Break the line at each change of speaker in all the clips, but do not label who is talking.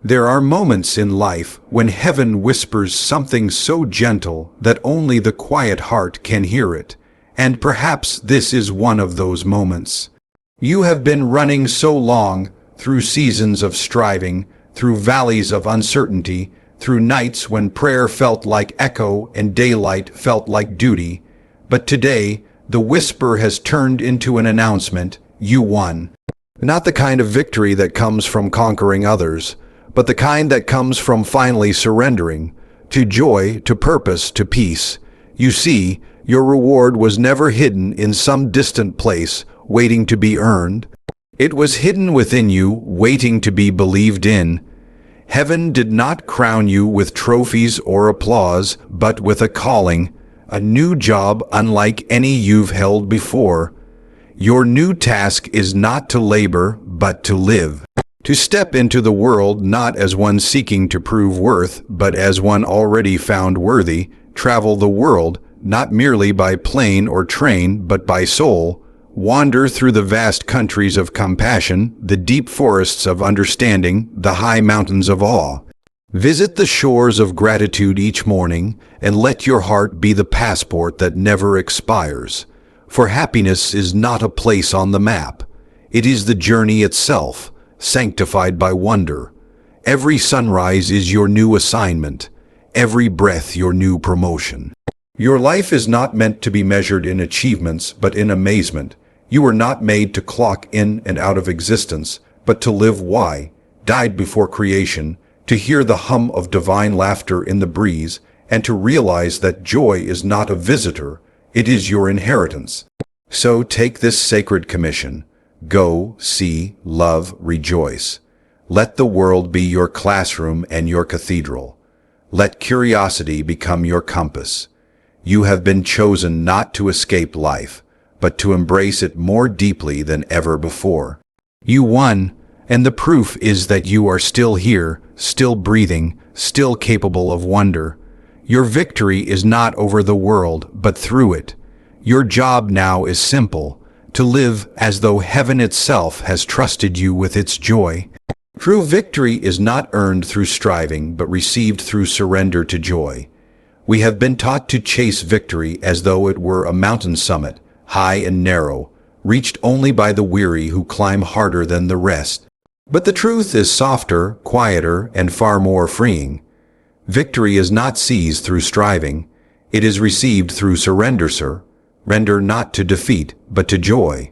There are moments in life when heaven whispers something so gentle that only the quiet heart can hear it, and perhaps this is one of those moments. You have been running so long, through seasons of striving, through valleys of uncertainty, through nights when prayer felt like echo and daylight felt like duty, but today the whisper has turned into an announcement: you won. Not the kind of victory that comes from conquering others, but the kind that comes from finally surrendering to joy, to purpose, to peace. You see, your reward was never hidden in some distant place, waiting to be earned. It was hidden within you, waiting to be believed in. Heaven did not crown you with trophies or applause, but with a calling, a new job unlike any you've held before. Your new task is not to labor, but to live. To step into the world not as one seeking to prove worth, but as one already found worthy. Travel the world, not merely by plane or train, but by soul. Wander through the vast countries of compassion, the deep forests of understanding, the high mountains of awe. Visit the shores of gratitude each morning, and let your heart be the passport that never expires. For happiness is not a place on the map. It is the journey itself, sanctified by wonder. Every sunrise is your new assignment, every breath your new promotion. Your life is not meant to be measured in achievements, but in amazement. You were not made to clock in and out of existence, but to live why, died before creation, to hear the hum of divine laughter in the breeze, and to realize that joy is not a visitor, it is your inheritance. So take this sacred commission. Go, see, love, rejoice. Let the world be your classroom and your cathedral. Let curiosity become your compass. You have been chosen not to escape life, but to embrace it more deeply than ever before. You won, and the proof is that you are still here, still breathing, still capable of wonder. Your victory is not over the world, but through it. Your job now is simple: to live as though heaven itself has trusted you with its joy. True victory is not earned through striving, but received through surrender to joy. We have been taught to chase victory as though it were a mountain summit, high and narrow, reached only by the weary who climb harder than the rest. But the truth is softer, quieter, and far more freeing. Victory is not seized through striving. It is received through surrender, sir. Render not to defeat, but to joy.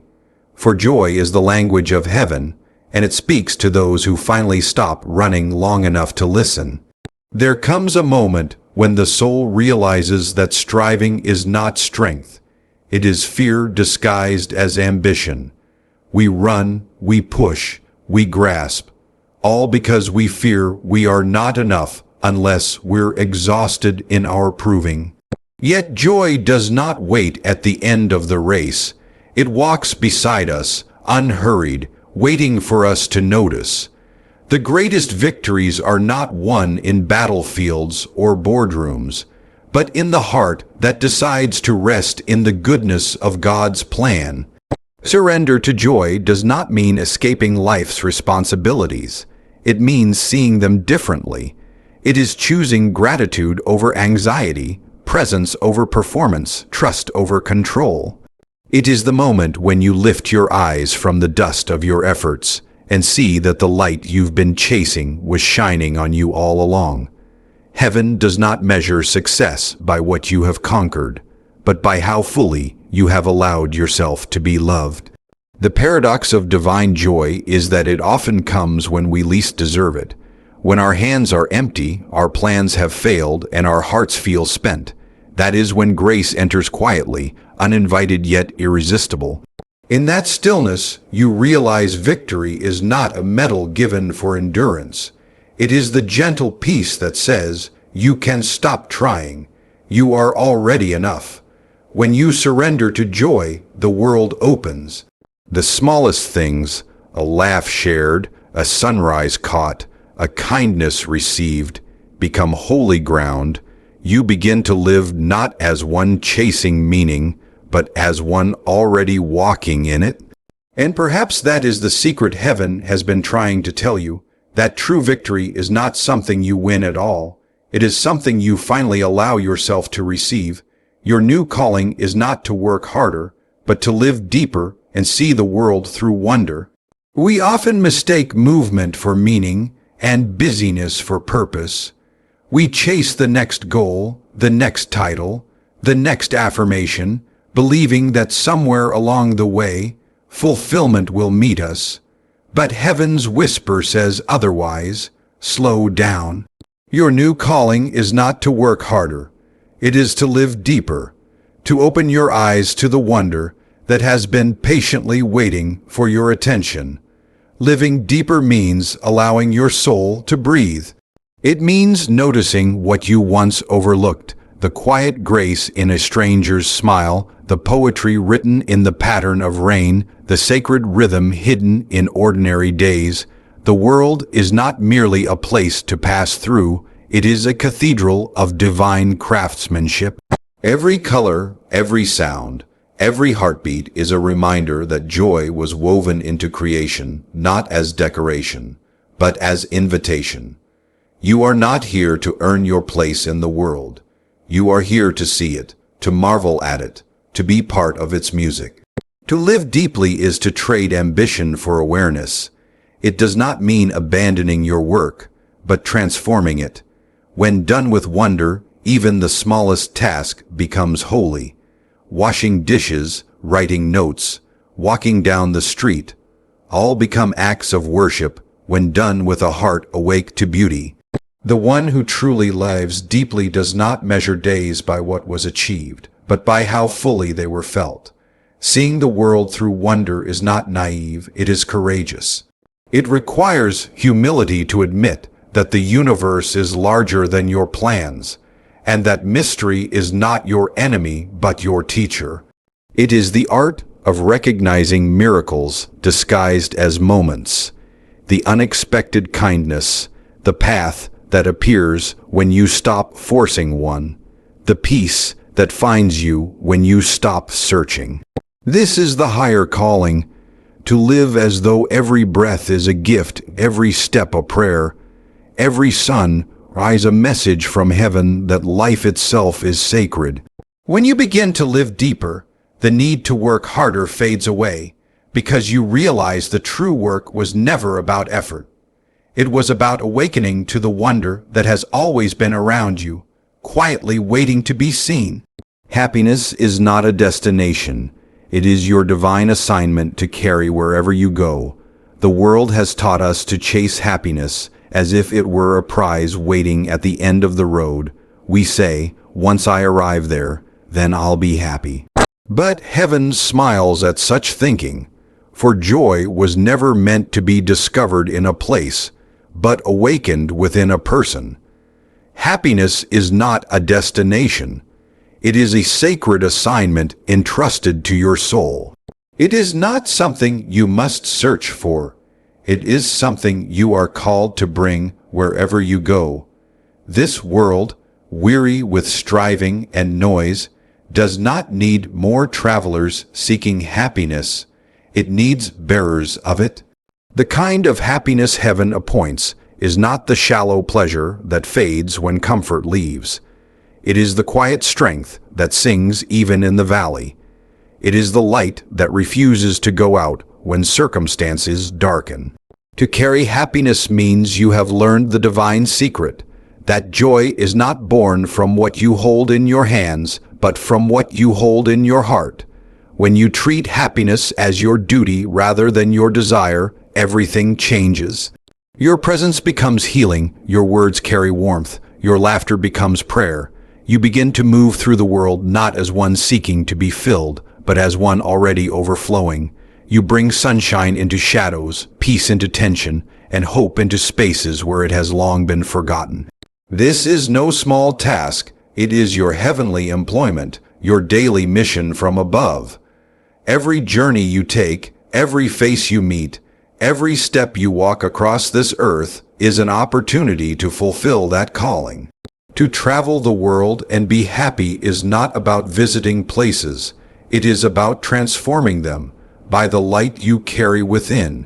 For joy is the language of heaven, and it speaks to those who finally stop running long enough to listen. There comes a moment when the soul realizes that striving is not strength. It is fear disguised as ambition. We run, we push, we grasp, all because we fear we are not enough unless we're exhausted in our proving. Yet joy does not wait at the end of the race. It walks beside us, unhurried, waiting for us to notice. The greatest victories are not won in battlefields or boardrooms, but in the heart that decides to rest in the goodness of God's plan. Surrender to joy does not mean escaping life's responsibilities. It means seeing them differently. It is choosing gratitude over anxiety, presence over performance, trust over control. It is the moment when you lift your eyes from the dust of your efforts and see that the light you've been chasing was shining on you all along. Heaven does not measure success by what you have conquered, but by how fully you have allowed yourself to be loved. The paradox of divine joy is that it often comes when we least deserve it. When our hands are empty, our plans have failed, and our hearts feel spent. That is when grace enters quietly, uninvited yet irresistible. In that stillness, you realize victory is not a medal given for endurance. It is the gentle peace that says, you can stop trying. You are already enough. When you surrender to joy, the world opens. The smallest things, a laugh shared, a sunrise caught, a kindness received, become holy ground. You begin to live not as one chasing meaning, but as one already walking in it. And perhaps that is the secret heaven has been trying to tell you. that true victory is not something you win at all. It is something you finally allow yourself to receive. Your new calling is not to work harder, but to live deeper and see the world through wonder. We often mistake movement for meaning and busyness for purpose. We chase the next goal, the next title, the next affirmation, believing that somewhere along the way, fulfillment will meet us. But heaven's whisper says otherwise. Slow down. Your new calling is not to work harder. It is to live deeper, to open your eyes to the wonder that has been patiently waiting for your attention. Living deeper means allowing your soul to breathe. It means noticing what you once overlooked, the quiet grace in a stranger's smile, the poetry written in the pattern of rain, the sacred rhythm hidden in ordinary days. The world is not merely a place to pass through, it is a cathedral of divine craftsmanship. Every color, every sound, every heartbeat is a reminder that joy was woven into creation, not as decoration, but as invitation. You are not here to earn your place in the world. You are here to see it, to marvel at it, to be part of its music. To live deeply is to trade ambition for awareness. It does not mean abandoning your work, but transforming it. When done with wonder, even the smallest task becomes holy. Washing dishes, writing notes, walking down the street, all become acts of worship when done with a heart awake to beauty. The one who truly lives deeply does not measure days by what was achieved, but by how fully they were felt. Seeing the world through wonder is not naive, it is courageous. It requires humility to admit that the universe is larger than your plans, and that mystery is not your enemy but your teacher. It is the art of recognizing miracles disguised as moments, the unexpected kindness, the path that appears when you stop forcing one, the peace that finds you when you stop searching. This is the higher calling, to live as though every breath is a gift, every step a prayer, every sunrise a message from heaven that life itself is sacred. When you begin to live deeper, the need to work harder fades away, because you realize the true work was never about effort. It was about awakening to the wonder that has always been around you, quietly waiting to be seen. Happiness is not a destination. It is your divine assignment to carry wherever you go. The world has taught us to chase happiness as if it were a prize waiting at the end of the road. We say, once I arrive there, then I'll be happy. But heaven smiles at such thinking, for joy was never meant to be discovered in a place, but awakened within a person. Happiness is not a destination. It is a sacred assignment entrusted to your soul. It is not something you must search for. It is something you are called to bring wherever you go. This world, weary with striving and noise, does not need more travelers seeking happiness. It needs bearers of it. The kind of happiness heaven appoints is not the shallow pleasure that fades when comfort leaves. It is the quiet strength that sings even in the valley. It is the light that refuses to go out when circumstances darken. To carry happiness means you have learned the divine secret, that joy is not born from what you hold in your hands, but from what you hold in your heart. When you treat happiness as your duty rather than your desire, everything changes. Your presence becomes healing, your words carry warmth, your laughter becomes prayer. You begin to move through the world not as one seeking to be filled, but as one already overflowing. You bring sunshine into shadows, peace into tension, and hope into spaces where it has long been forgotten. This is no small task. It is your heavenly employment, your daily mission from above. Every journey you take, every face you meet, every step you walk across this earth is an opportunity to fulfill that calling. To travel the world and be happy is not about visiting places. It is about transforming them by the light you carry within.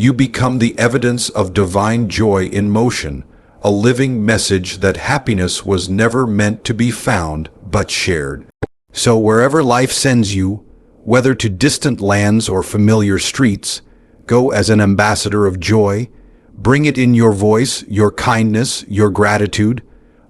You become the evidence of divine joy in motion, a living message that happiness was never meant to be found but shared. So wherever life sends you, whether to distant lands or familiar streets, go as an ambassador of joy. Bring it in your voice, your kindness, your gratitude.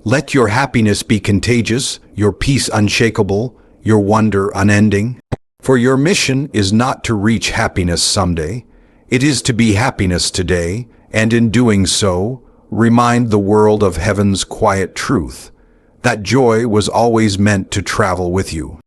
Let your happiness be contagious, your peace unshakable, your wonder unending. For your mission is not to reach happiness someday. It is to be happiness today, and in doing so, remind the world of heaven's quiet truth, that joy was always meant to travel with you.